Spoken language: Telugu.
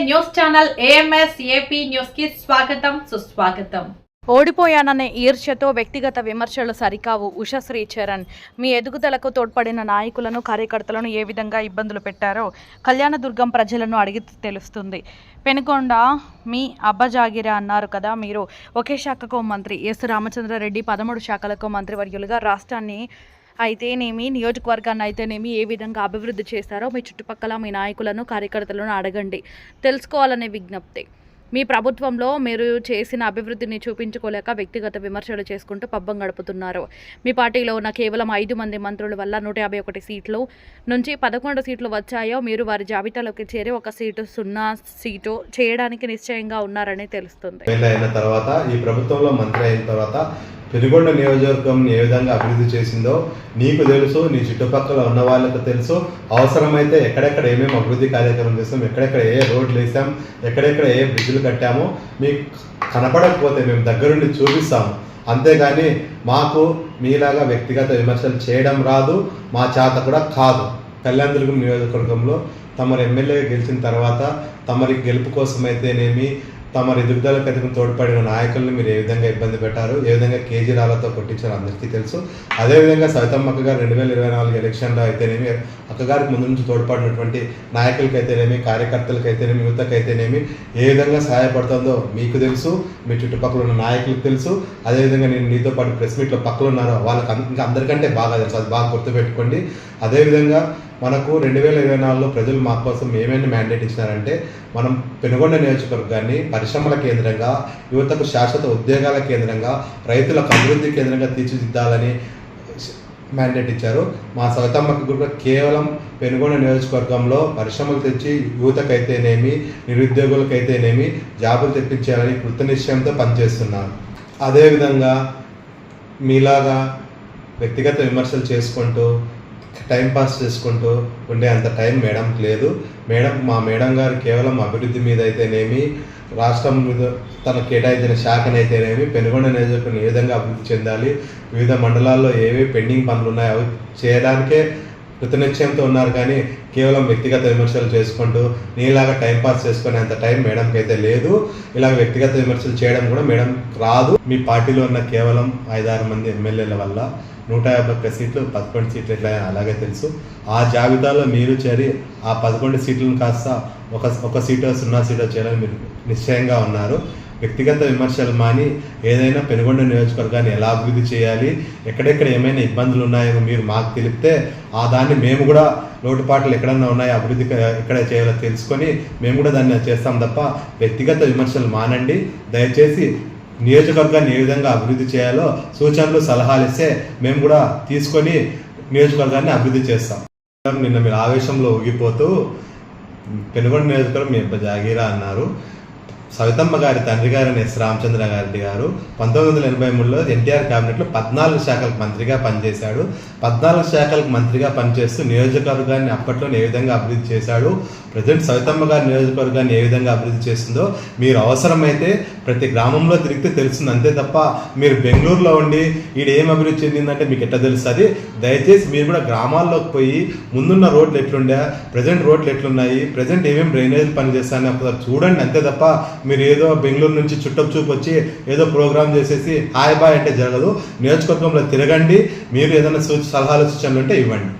News channel AMS AP news కి స్వాగతం సుస్వాగతం. ఓడిపోయాననే ఈర్ష్యతో వ్యక్తిగత విమర్శలు సరికావు. ఉషశ్రీ చరణ్ మీ ఎదుగుదలకు తోడ్పడిన నాయకులను కార్యకర్తలను ఏ విధంగా ఇబ్బందులు పెట్టారో కళ్యాణదుర్గం ప్రజలను అడిగి తెలుస్తుంది. పెనుకొండ మీ అబ్బజాగిరా అన్నారు కదా మీరు. ఒకే శాఖకు మంత్రి ఎస్ రామచంద్రారెడ్డి 13 శాఖలకు మంత్రివర్యులుగా రాష్ట్రాన్ని అయితేనేమి నియోజకవర్గాన్ని అయితేనేమి ఏ విధంగా అభివృద్ధి చేస్తారో మీ చుట్టుపక్కల మీ నాయకులను కార్యకర్తలను అడగండి, తెలుసుకోవాలనే విజ్ఞప్తి. మీ ప్రభుత్వంలో మీరు చేసిన అభివృద్ధిని చూపించుకోలేక వ్యక్తిగత విమర్శలు చేసుకుంటూ పబ్బం గడుపుతున్నారు. మీ పార్టీలో ఉన్న కేవలం 5 మంది మంత్రుల వల్ల 151 సీట్లు నుంచి 11 సీట్లు వచ్చాయో మీరు వారి జాబితాలోకి చేరి 1 సీటు 0 సీటు చేయడానికి నిశ్చయంగా ఉన్నారని తెలుస్తుంది. అయిన తర్వాత ఈ ప్రభుత్వంలో మంత్రి అయిన తర్వాత పెనుగొండ నియోజకవర్గం ఏ విధంగా అభివృద్ధి చేసిందో నీకు తెలుసు, నీ చుట్టుపక్కల ఉన్న వాళ్ళకు తెలుసు. అవసరమైతే ఎక్కడెక్కడ ఏమేమి అభివృద్ధి కార్యక్రమం చేస్తాం, ఎక్కడెక్కడ ఏ రోడ్లు వేసాం, ఎక్కడెక్కడ ఏ బ్రిడ్జ్లు కట్టామో మీకు కనపడకపోతే మేము దగ్గరుండి చూపిస్తాము. అంతేగాని మాకు మీలాగా వ్యక్తిగత విమర్శలు చేయడం రాదు, మా చేత కూడా కాదు. కళ్యాణదుర్గం నియోజకవర్గంలో తమరు ఎమ్మెల్యే గెలిచిన తర్వాత తమరి గెలుపు కోసమైతేనేమి తమరి ఎదుగుదలకు తోడ్పడిన నాయకులను మీరు ఏ విధంగా ఇబ్బంది పెట్టారు, ఏ విధంగా కేజీ రాళ్లతో కొట్టించారో అందరికీ తెలుసు. అదేవిధంగా సవితమ్మ అక్కగారు 2024 ఎలక్షన్లో అయితేనేమి అక్కగారికి ముందు నుంచి తోడ్పడినటువంటి నాయకులకైతేనేమి, కార్యకర్తలకైతేనేమి, యువతకైతేనేమి ఏ విధంగా సహాయపడుతుందో మీకు తెలుసు, మీ చుట్టుపక్కల ఉన్న నాయకులకు తెలుసు. అదేవిధంగా నేను నీతో పాటు ప్రెస్ మీట్లో పక్కన ఉన్నారో వాళ్ళకి ఇంకా అందరికంటే బాగా తెలుసు, అది బాగా గుర్తుపెట్టుకోండి. అదేవిధంగా మనకు 2024లో ప్రజలు మా కోసం ఏమైనా మ్యాండేట్ ఇచ్చినారంటే మనం పెనుగొండ నియోజకవర్గాన్ని పరిశ్రమల కేంద్రంగా, యువతకు శాశ్వత ఉద్యోగాల కేంద్రంగా, రైతులకు అభివృద్ధి కేంద్రంగా తీర్చిదిద్దాలని మ్యాండేట్ ఇచ్చారు. మా సవితమ్మకు కూడా కేవలం పెనుగొండ నియోజకవర్గంలో పరిశ్రమలు తెచ్చి యువతకైతేనేమి, నిరుద్యోగులకైతేనేమి జాబులు తెప్పించాలని కృతనిశ్చయంతో పనిచేస్తున్నారు. అదేవిధంగా మీలాగా వ్యక్తిగత విమర్శలు చేసుకుంటూ టైంపాస్ చేసుకుంటూ ఉండే అంత టైం మేడంకి లేదు. మా మేడం గారు కేవలం అభివృద్ధి మీద అయితేనేమి, రాష్ట్రం మీద తన కేటాయించిన శాఖనైతేనేమి, పెనుగొండ నియోజకవర్గం ఏ విధంగా అభివృద్ధి చెందాలి, వివిధ మండలాల్లో ఏవే పెండింగ్ పనులు ఉన్నాయో అవి చేయడానికే కృతనిశ్చయంతో ఉన్నారు. కానీ కేవలం వ్యక్తిగత విమర్శలు చేసుకుంటూ నీలాగా టైంపాస్ చేసుకునే అంత టైం మేడంకి అయితే లేదు. ఇలా వ్యక్తిగత విమర్శలు చేయడం కూడా మేడం రాదు. మీ పార్టీలో ఉన్న కేవలం 5-6 మంది ఎమ్మెల్యేల వల్ల 151 సీట్లు 11 సీట్లు ఎట్లా అలాగే తెలుసు. ఆ జాబితాలో మీరు చేరి ఆ 11 సీట్లను కాస్త ఒక సీటో 0 సీటో చేయాలని మీరు నిశ్చయంగా ఉన్నారు. వ్యక్తిగత విమర్శలు మాని ఏదైనా పెనుగొండ నియోజకవర్గాన్ని ఎలా అభివృద్ధి చేయాలి, ఎక్కడెక్కడ ఏమైనా ఇబ్బందులు ఉన్నాయో మీరు మాకు తెలిపితే ఆ దాన్ని మేము కూడా లోటుపాట్లు ఎక్కడన్నా ఉన్నాయో అభివృద్ధి ఎక్కడ చేయాలో తెలుసుకొని మేము కూడా దాన్ని చేస్తాం తప్ప వ్యక్తిగత విమర్శలు మానండి. దయచేసి నియోజకవర్గాన్ని ఏ విధంగా అభివృద్ధి చేయాలో సూచనలు సలహాలు ఇస్తే మేము కూడా తీసుకొని నియోజకవర్గాన్ని అభివృద్ధి చేస్తాం. నిన్న మీరు ఆవేశంలో ఊగిపోతూ పెనుగొండ నియోజకవర్గం మీ జాగీరా అన్నారు. సవితమ్మ గారి తండ్రి గారిని ఎస్ రామచంద్రారెడ్డి గారు 1983లో ఎన్టీఆర్ క్యాబినెట్లో 14 శాఖలకు మంత్రిగా పనిచేశాడు. 14 శాఖలకు మంత్రిగా పనిచేస్తూ నియోజకవర్గాన్ని అప్పట్లో ఏ విధంగా అభివృద్ధి చేశాడు, ప్రజెంట్ సవితమ్మ గారి నియోజకవర్గాన్ని ఏ విధంగా అభివృద్ధి చేస్తుందో మీరు అవసరమైతే ప్రతి గ్రామంలో తిరిగితే తెలుస్తుంది. అంతే తప్ప మీరు బెంగళూరులో ఉండి ఈడ ఏం అభివృద్ధి చెందిందంటే మీకు ఎట్లా తెలుస్తుంది? దయచేసి మీరు కూడా గ్రామాల్లోకి పోయి ముందున్న రోడ్లు ఎట్లుండే, ప్రజెంట్ రోడ్లు ఎట్లున్నాయి, ప్రజెంట్ ఏమేమి డ్రైనేజ్ పని చేస్తాయని ఒకసారి చూడండి. అంతే తప్ప మీరు ఏదో బెంగళూరు నుంచి చుట్టపు చూపు వచ్చి ఏదో ప్రోగ్రామ్ చేసేసి హాయ్ బాయ్ అంటే జరగదు. నియోజకవర్గంలో తిరగండి, మీరు ఏదైనా సలహాలు సూచనలు ఉంటే ఇవ్వండి.